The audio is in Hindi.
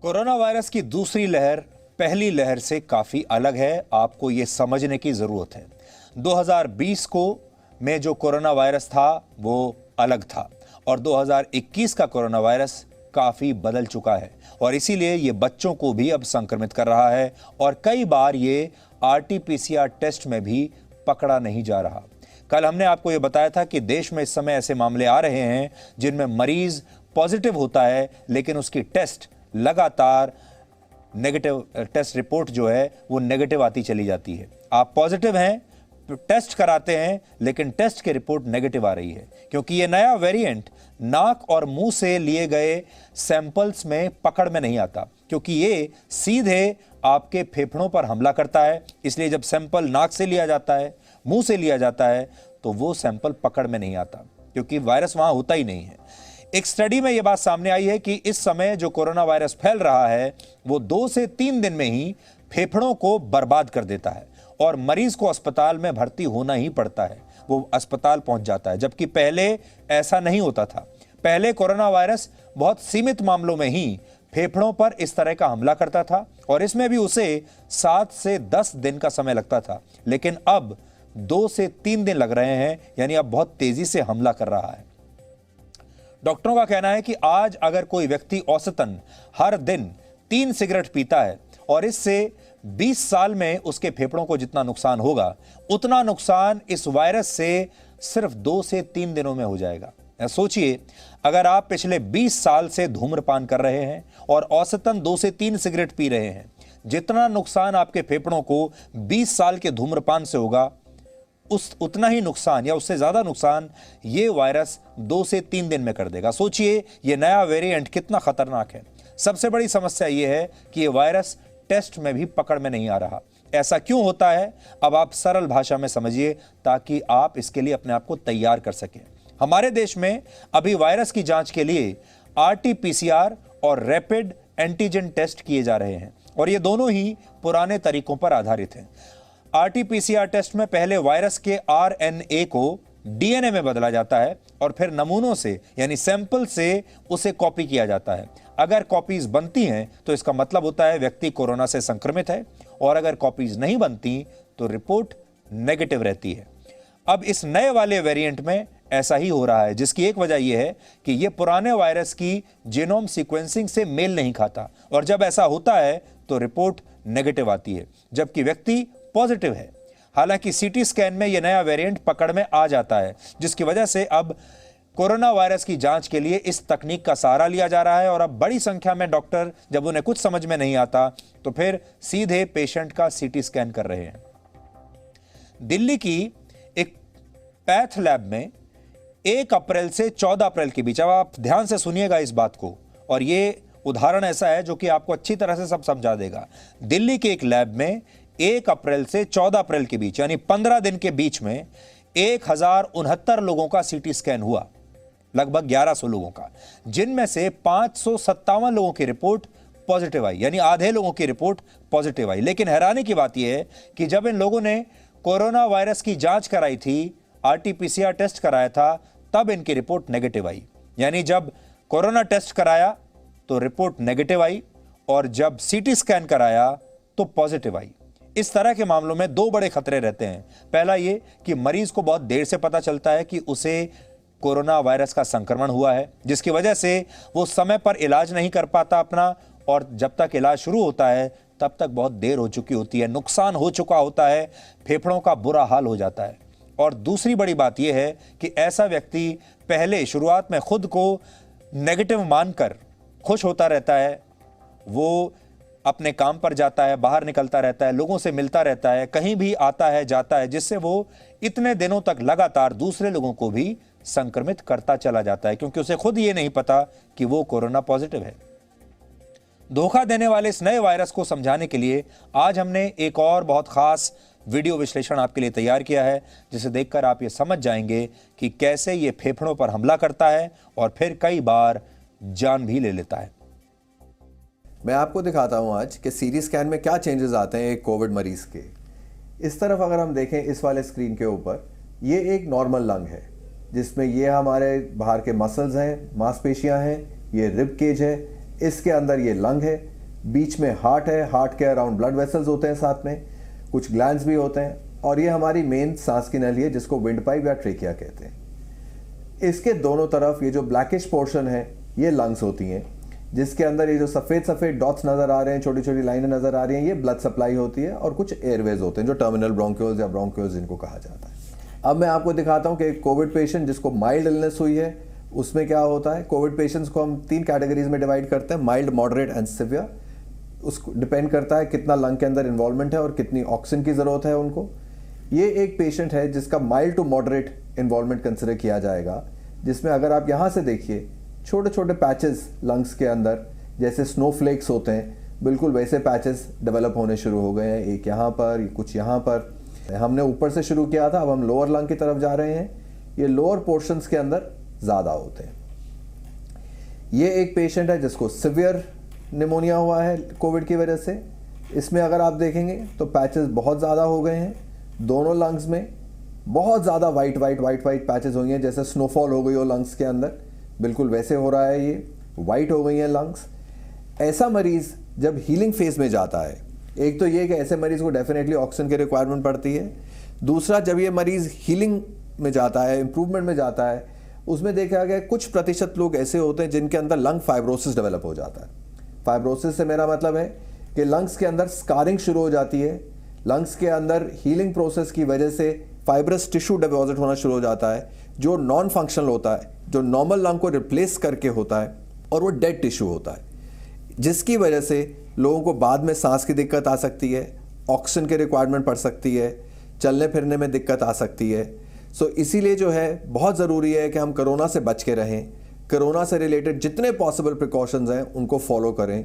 कोरोना वायरस की दूसरी लहर पहली लहर से काफी अलग है, आपको यह समझने की जरूरत है। 2020 को में जो कोरोना वायरस था वो अलग था और 2021 का कोरोना वायरस काफी बदल चुका है और इसीलिए ये बच्चों को भी अब संक्रमित कर रहा है और कई बार ये आरटी-पीसीआर टेस्ट में भी पकड़ा नहीं जा रहा। कल हमने आपको यह बताया था कि देश में इस समय ऐसे मामले आ रहे हैं जिनमें मरीज पॉजिटिव होता है लेकिन उसकी टेस्ट लगातार नेगेटिव टेस्ट रिपोर्ट जो है वो नेगेटिव आती चली जाती है। आप पॉजिटिव हैं, टेस्ट कराते हैं लेकिन टेस्ट की रिपोर्ट नेगेटिव आ रही है क्योंकि ये नया वेरिएंट नाक और मुंह से लिए गए सैंपल्स में पकड़ में नहीं आता, क्योंकि ये सीधे आपके फेफड़ों पर हमला करता है। इसलिए जब सैंपल नाक से लिया जाता है, मुंह से लिया जाता है तो वो सैंपल पकड़ में नहीं आता क्योंकि वायरस वहां होता ही नहीं है। एक स्टडी में यह बात सामने आई है कि इस समय जो कोरोना वायरस फैल रहा है वो 2 से 3 दिन में ही फेफड़ों को बर्बाद कर देता है और मरीज को अस्पताल में भर्ती होना ही पड़ता है, वो अस्पताल पहुंच जाता है, जबकि पहले ऐसा नहीं होता था। पहले कोरोना वायरस बहुत सीमित मामलों में ही फेफड़ों पर इस तरह का हमला करता था और इसमें भी उसे 7 से 10 दिन का समय लगता था, लेकिन अब 2 से 3 दिन लग रहे हैं, यानी अब बहुत तेजी से हमला कर रहा है। डॉक्टरों का कहना है कि आज अगर कोई व्यक्ति औसतन हर दिन 3 सिगरेट पीता है और इससे 20 साल में उसके फेफड़ों को जितना नुकसान होगा उतना नुकसान इस वायरस से सिर्फ 2 से 3 दिनों में हो जाएगा। सोचिए, अगर आप पिछले 20 साल से धूम्रपान कर रहे हैं और औसतन 2 से 3 सिगरेट पी रहे हैं, जितना नुकसान आपके फेफड़ों को 20 साल के धूम्रपान से होगा उतना ही नुकसान या उससे ज्यादा नुकसान ये वायरस 2 से 3 दिन में कर देगा। सोचिए ये नया वेरिएंट कितना खतरनाक है। सबसे बड़ी समस्या ये है कि ये वायरस टेस्ट में भी पकड़ में नहीं आ रहा। ऐसा क्यों होता है, अब आप सरल भाषा में समझिए ताकि आप इसके लिए अपने आप को तैयार कर सकें। हमारे देश में अभी वायरस की जांच के लिए आरटी-पीसीआर और रैपिड एंटीजन टेस्ट किए जा रहे हैं और ये दोनों ही पुराने तरीकों पर आधारित हैं। आरटी-पीसीआर टेस्ट में पहले वायरस के आरएनए को डीएनए में बदला जाता है और फिर नमूनों से यानी सैंपल से उसे कॉपी किया जाता है। अगर कॉपीज बनती हैं तो इसका मतलब होता है व्यक्ति कोरोना से संक्रमित है और अगर कॉपीज नहीं बनती तो रिपोर्ट नेगेटिव रहती है। अब इस नए वाले वेरिएंट में ऐसा ही हो रहा है, जिसकी एक वजह यह है कि यह पुराने वायरस की जीनोम सीक्वेंसिंग से मेल नहीं खाता और जब ऐसा होता है तो रिपोर्ट नेगेटिव आती है जबकि व्यक्ति पॉजिटिव है। हालांकि सीटी स्कैन में यह नया वेरिएंट पकड़ में आ जाता है, जिसकी वजह से अब कोरोना वायरस की जांच के लिए इस तकनीक का सहारा लिया जा रहा है और अब बड़ी संख्या में डॉक्टर जब उन्हें कुछ समझ में नहीं आता तो फिर सीधे पेशेंट का सीटी स्कैन कर रहे हैं। दिल्ली की एक पैथ लैब में 1 अप्रैल से 14 अप्रैल के बीच, अब आप ध्यान से सुनिएगा इस बात को, और ये उदाहरण ऐसा है जो कि आपको अच्छी तरह से सब समझा देगा। दिल्ली के एक लैब में 1 अप्रैल से 14 अप्रैल के बीच यानी 15 दिन के बीच में 1069 लोगों का सीटी स्कैन हुआ, लगभग 1100 लोगों का, जिनमें से 557 लोगों की रिपोर्ट पॉजिटिव आई, यानी आधे लोगों की रिपोर्ट पॉजिटिव आई। लेकिन हैरानी की बात यह है कि जब इन लोगों ने कोरोना वायरस की जांच कराई थी, आरटी-पीसीआर टेस्ट कराया था, तब इनकी रिपोर्ट नेगेटिव आई। यानी जब कोरोना टेस्ट कराया तो रिपोर्ट नेगेटिव आई और जब सीटी स्कैन कराया तो पॉजिटिव आई। इस तरह के मामलों में 2 बड़े खतरे रहते हैं। पहला ये कि मरीज को बहुत देर से पता चलता है कि उसे कोरोना वायरस का संक्रमण हुआ है, जिसकी वजह से वो समय पर इलाज नहीं कर पाता अपना, और जब तक इलाज शुरू होता है तब तक बहुत देर हो चुकी होती है, नुकसान हो चुका होता है, फेफड़ों का बुरा हाल हो जाता है। और दूसरी बड़ी बात यह है कि ऐसा व्यक्ति पहले शुरुआत में खुद को नेगेटिव मानकर खुश होता रहता है, वो अपने काम पर जाता है, बाहर निकलता रहता है, लोगों से मिलता रहता है, कहीं भी आता है जाता है, जिससे वो इतने दिनों तक लगातार दूसरे लोगों को भी संक्रमित करता चला जाता है क्योंकि उसे खुद ये नहीं पता कि वो कोरोना पॉजिटिव है। धोखा देने वाले इस नए वायरस को समझाने के लिए आज हमने एक और बहुत खास वीडियो विश्लेषण आपके लिए तैयार किया है, जिसे देखकर आप ये समझ जाएंगे कि कैसे ये फेफड़ों पर हमला करता है और फिर कई बार जान भी ले लेता है। मैं आपको दिखाता हूं आज कि सीटी स्कैन में क्या चेंजेस आते हैं एक कोविड मरीज के। इस तरफ अगर हम देखें इस वाले स्क्रीन के ऊपर, ये एक नॉर्मल लंग है जिसमें ये हमारे बाहर के मसल्स हैं, मांसपेशियां हैं, ये रिब केज है, इसके अंदर ये लंग है, बीच में हार्ट है, हार्ट के अराउंड ब्लड वेसल्स होते हैं, साथ में कुछ ग्लैंड्स भी होते हैं, और ये हमारी मेन सांस की नली है जिसको विंड पाइप या ट्रेकिया कहते हैं। इसके दोनों तरफ ये जो ब्लैकिश पोर्शन है ये लंग्स होती हैं, जिसके अंदर ये जो सफ़ेद सफ़ेद डॉट्स नज़र आ रहे हैं, छोटी छोटी लाइनें नज़र आ रही हैं, ये ब्लड सप्लाई होती है, और कुछ एयरवेज होते हैं जो टर्मिनल ब्रोंक्यूल्स या ब्रोंक्यूल्स जिनको कहा जाता है। अब मैं आपको दिखाता हूँ कि एक कोविड पेशेंट जिसको माइल्ड इलनेस हुई है उसमें क्या होता है। कोविड पेशेंट्स को हम 3 कैटेगरीज में डिवाइड करते हैं, माइल्ड, मॉडरेट एंड सिवियर। उसको डिपेंड करता है कितना लंग के अंदर इन्वॉल्वमेंट है और कितनी ऑक्सीजन की ज़रूरत है उनको। ये एक पेशेंट है जिसका mild to moderate involvement consider किया जाएगा, जिसमें अगर आप यहाँ से देखिए छोटे छोटे पैचेस लंग्स के अंदर जैसे स्नोफ्लेक्स होते हैं, बिल्कुल वैसे पैचेस डेवलप होने शुरू हो गए हैं, एक यहाँ पर, कुछ यहाँ पर। हमने ऊपर से शुरू किया था, अब हम लोअर लंग की तरफ जा रहे हैं। ये लोअर पोर्शंस के अंदर ज़्यादा होते हैं। ये एक पेशेंट है जिसको सिवियर निमोनिया हुआ है कोविड की वजह से। इसमें अगर आप देखेंगे तो पैचेस बहुत ज़्यादा हो गए हैं, दोनों लंग्स में बहुत ज़्यादा वाइट पैचेस हो गए हैं, जैसे स्नोफॉल हो गई हो लंग्स के अंदर, बिल्कुल वैसे हो रहा है, ये वाइट हो गई हैं लंग्स। ऐसा मरीज़ जब हीलिंग फेज में जाता है, एक तो ये कि ऐसे मरीज़ को डेफिनेटली ऑक्सीजन की रिक्वायरमेंट पड़ती है। दूसरा, जब ये मरीज़ हीलिंग में जाता है, इम्प्रूवमेंट में जाता है, उसमें देखा गया कुछ प्रतिशत लोग ऐसे होते हैं जिनके अंदर लंग फाइब्रोसिस डेवलप हो जाता है। फाइब्रोसिस से मेरा मतलब है कि लंग्स के अंदर स्कारिंग शुरू हो जाती है, लंग्स के अंदर हीलिंग प्रोसेस की वजह से फाइब्रस टिश्यू डिपॉजिट होना शुरू हो जाता है, जो नॉन फंक्शनल होता है, जो नॉर्मल लंग को रिप्लेस करके होता है, और वो डेड टिश्यू होता है, जिसकी वजह से लोगों को बाद में सांस की दिक्कत आ सकती है, ऑक्सीजन की रिक्वायरमेंट पड़ सकती है, चलने फिरने में दिक्कत आ सकती है। सो इसीलिए जो है बहुत ज़रूरी है कि हम कोरोना से बच के रहें, कोरोना से रिलेटेड जितने पॉसिबल प्रिकॉशंस हैं उनको फॉलो करें।